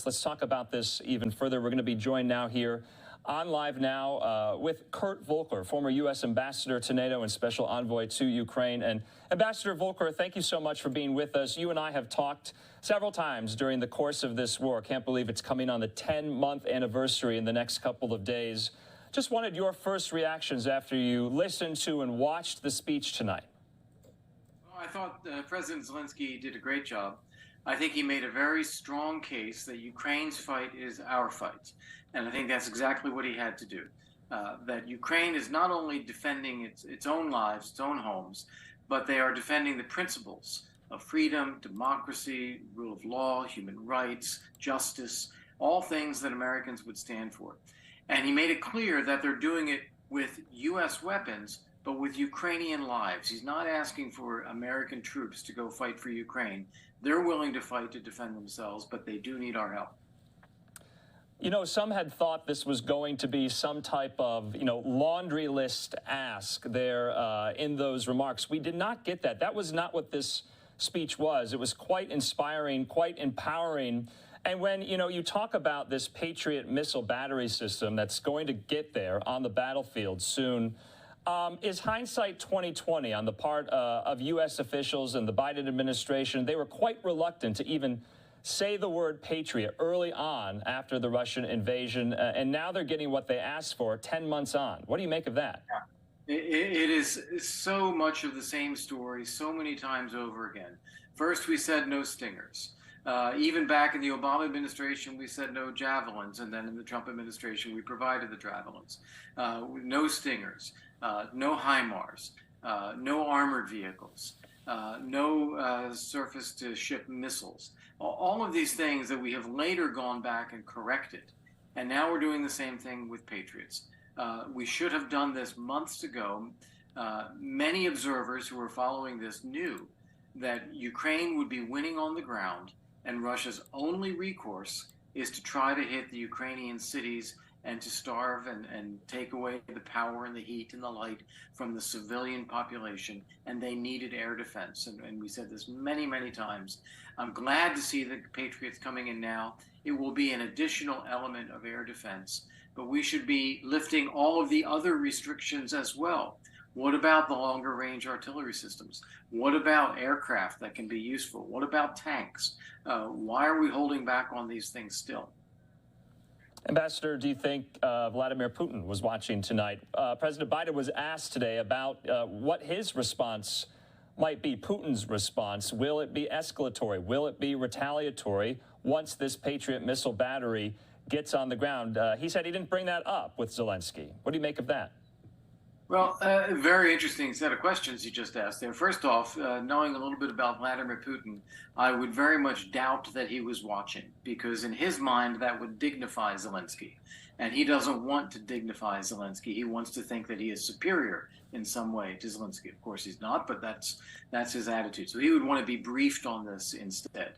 Let's talk about this even further. We're going to be joined now here on Live Now with Kurt Volker, former U.S. ambassador to NATO and special envoy to Ukraine. And Ambassador Volker, thank you so much for being with us. You and I have talked several times during the course of this war. Can't believe it's coming on the 10-month anniversary in the next couple of days. Just wanted your first reactions after you listened to and watched the speech tonight. Well, I thought President Zelenskyy did a great job. I think he made a very strong case that Ukraine's fight is our fight. And I think that's exactly what he had to do. That Ukraine is not only defending its own lives, its own homes, but they are defending the principles of freedom, democracy, rule of law, human rights, justice, all things that Americans would stand for. And he made it clear that they're doing it with U.S. weapons, but with Ukrainian lives. He's not asking for American troops to go fight for Ukraine. They're willing to fight to defend themselves, but they do need our help. You know, some had thought this was going to be some type of, laundry list ask there in those remarks. We did not get that. That was not what this speech was. It was quite inspiring, quite empowering. And when, you talk about this Patriot missile battery system that's going to get there on the battlefield soon, is hindsight 2020 on the part of U.S. officials and the Biden administration? They were quite reluctant to even say the word Patriot early on after the Russian invasion, and now they're getting what they asked for 10 months on. What do you make of that? It is so much of the same story so many times over again. First, we said no Stingers. Even back in the Obama administration, we said no Javelins, and then in the Trump administration, we provided the Javelins. No Stingers, no HIMARS, no armored vehicles, no surface-to-ship missiles. All of these things that we have later gone back and corrected. And now we're doing the same thing with Patriots. We should have done this months ago. Many observers who were following this knew that Ukraine would be winning on the ground, and Russia's only recourse is to try to hit the Ukrainian cities and to starve and take away the power and the heat and the light from the civilian population, and they needed air defense. And we said this many, many times. I'm glad to see the Patriots coming in now. It will be an additional element of air defense, but we should be lifting all of the other restrictions as well. What about the longer range artillery systems? What about aircraft that can be useful? What about tanks? Why are we holding back on these things still? Ambassador, do you think Vladimir Putin was watching tonight? President Biden was asked today about what his response might be, Putin's response. Will it be escalatory? Will it be retaliatory once this Patriot missile battery gets on the ground? He said he didn't bring that up with Zelenskyy. What do you make of that? Well, very interesting set of questions you just asked there. First off, knowing a little bit about Vladimir Putin, I would very much doubt that he was watching, because in his mind, that would dignify Zelenskyy. And he doesn't want to dignify Zelenskyy. He wants to think that he is superior in some way to Zelenskyy. Of course, he's not, but that's his attitude. So he would want to be briefed on this instead.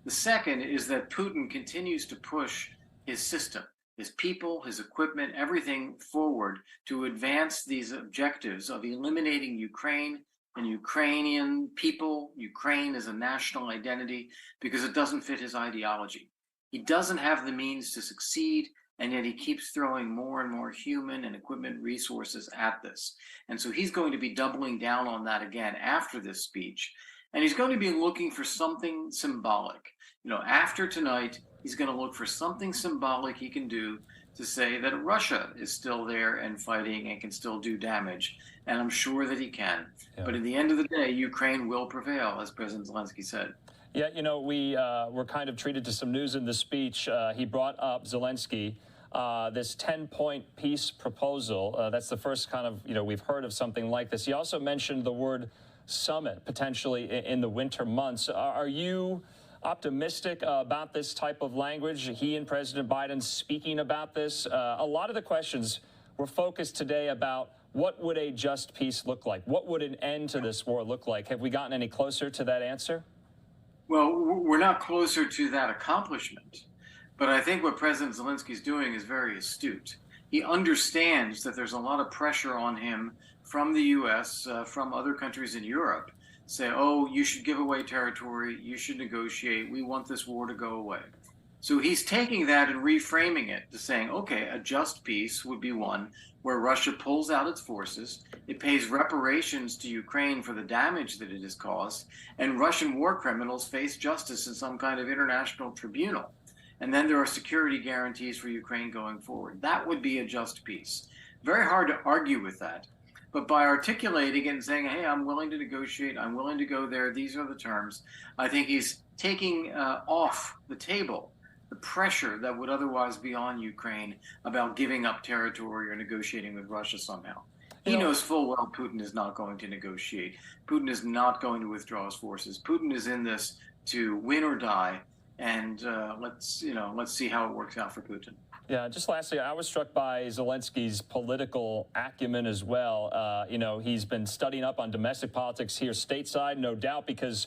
The second is that Putin continues to push his system, his people, his equipment, everything forward to advance these objectives of eliminating Ukraine and Ukrainian people, Ukraine as a national identity, because it doesn't fit his ideology. He doesn't have the means to succeed, and yet he keeps throwing more and more human and equipment resources at this. And so he's going to be doubling down on that again after this speech. And he's going to be looking for something symbolic. After tonight, he's going to look for something symbolic he can do to say that Russia is still there and fighting and can still do damage. And I'm sure that he can. Yeah. But at the end of the day, Ukraine will prevail, as President Zelenskyy said. Yeah, we were kind of treated to some news in the speech. He brought up Zelenskyy, this 10-point peace proposal. That's the first kind of, we've heard of something like this. He also mentioned the word summit, potentially in the winter months. Are you optimistic about this type of language? He and President Biden speaking about this. A lot of the questions were focused today about what would a just peace look like? What would an end to this war look like? Have we gotten any closer to that answer? Well, we're not closer to that accomplishment, but I think what President Zelenskyy is doing is very astute. He understands that there's a lot of pressure on him from the U.S., from other countries in Europe, say, oh, you should give away territory, you should negotiate, we want this war to go away. So he's taking that and reframing it to saying, okay, a just peace would be one where Russia pulls out its forces, it pays reparations to Ukraine for the damage that it has caused, and Russian war criminals face justice in some kind of international tribunal. And then there are security guarantees for Ukraine going forward. That would be a just peace. Very hard to argue with that. But by articulating it and saying, hey, I'm willing to negotiate, I'm willing to go there, these are the terms, I think he's taking off the table the pressure that would otherwise be on Ukraine about giving up territory or negotiating with Russia somehow. He knows full well Putin is not going to negotiate. Putin is not going to withdraw his forces. Putin is in this to win or die, and let's see how it works out for Putin. Yeah, just lastly, I was struck by Zelensky's political acumen as well. He's been studying up on domestic politics here stateside, no doubt, because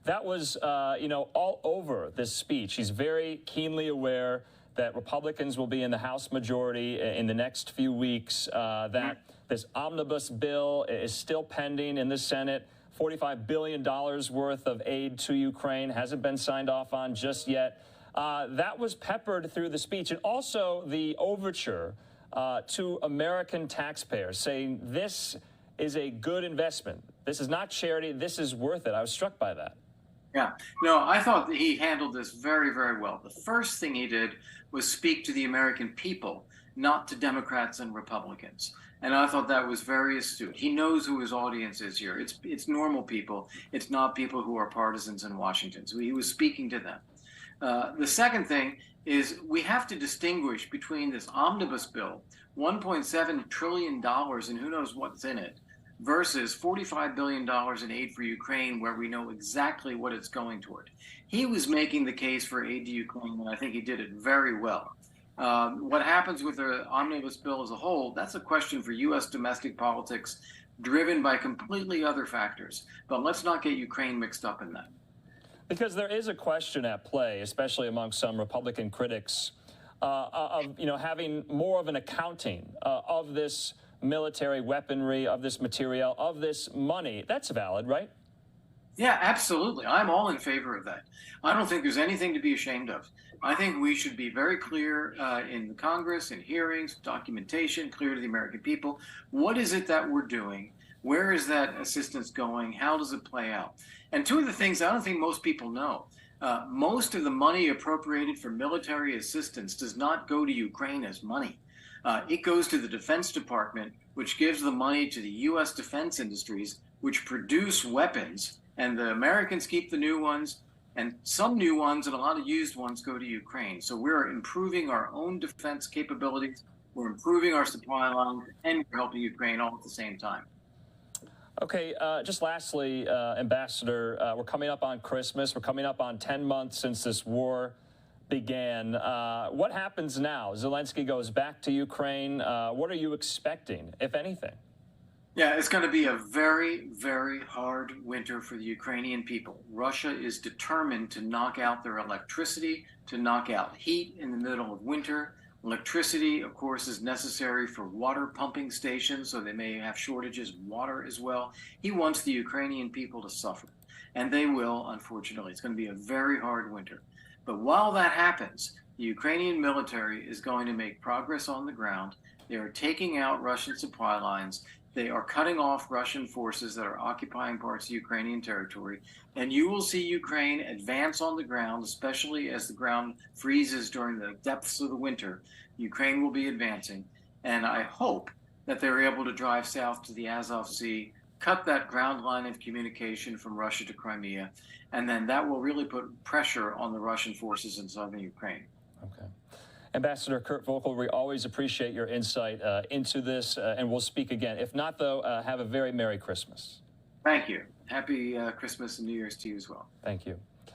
that was, all over this speech. He's very keenly aware that Republicans will be in the House majority in the next few weeks, that this omnibus bill is still pending in the Senate. $45 billion worth of aid to Ukraine hasn't been signed off on just yet. That was peppered through the speech, and also the overture to American taxpayers, saying this is a good investment. This is not charity. This is worth it. I was struck by that. Yeah, no, I thought that he handled this very, very well. The first thing he did was speak to the American people, not to Democrats and Republicans. And I thought that was very astute. He knows who his audience is here. It's normal people. It's not people who are partisans in Washington. So he was speaking to them. The second thing is we have to distinguish between this omnibus bill, $1.7 trillion, and who knows what's in it, versus $45 billion in aid for Ukraine, where we know exactly what it's going toward. He was making the case for aid to Ukraine, and I think he did it very well. What happens with the omnibus bill as a whole, that's a question for U.S. domestic politics, driven by completely other factors. But let's not get Ukraine mixed up in that. Because there is a question at play, especially among some Republican critics, of having more of an accounting of this military weaponry, of this material, of this money. That's valid, right? Yeah, absolutely. I'm all in favor of that. I don't think there's anything to be ashamed of. I think we should be very clear in the Congress, in hearings, documentation, clear to the American people. What is it that we're doing? Where is that assistance going? How does it play out? And two of the things I don't think most people know. Most of the money appropriated for military assistance does not go to Ukraine as money. It goes to the Defense Department, which gives the money to the U.S. defense industries, which produce weapons, and the Americans keep the new ones, and some new ones and a lot of used ones go to Ukraine. So we're improving our own defense capabilities, we're improving our supply lines, and we're helping Ukraine all at the same time. Okay, just lastly, Ambassador, we're coming up on Christmas. We're coming up on 10 months since this war began. What happens now? Zelensky goes back to Ukraine. What are you expecting, if anything? Yeah, it's going to be a very, very hard winter for the Ukrainian people. Russia is determined to knock out their electricity, to knock out heat in the middle of winter. Electricity, of course, is necessary for water pumping stations, so they may have shortages of water as well. He wants the Ukrainian people to suffer, and they will, unfortunately. It's going to be a very hard winter. But while that happens, the Ukrainian military is going to make progress on the ground. They are taking out Russian supply lines. They are cutting off Russian forces that are occupying parts of Ukrainian territory. And you will see Ukraine advance on the ground, especially as the ground freezes during the depths of the winter. Ukraine will be advancing. And I hope that they're able to drive south to the Azov Sea, cut that ground line of communication from Russia to Crimea, and then that will really put pressure on the Russian forces in southern Ukraine. Okay. Ambassador Kurt Volker, we always appreciate your insight into this, and we'll speak again. If not, though, have a very Merry Christmas. Thank you. Happy Christmas and New Year's to you as well. Thank you.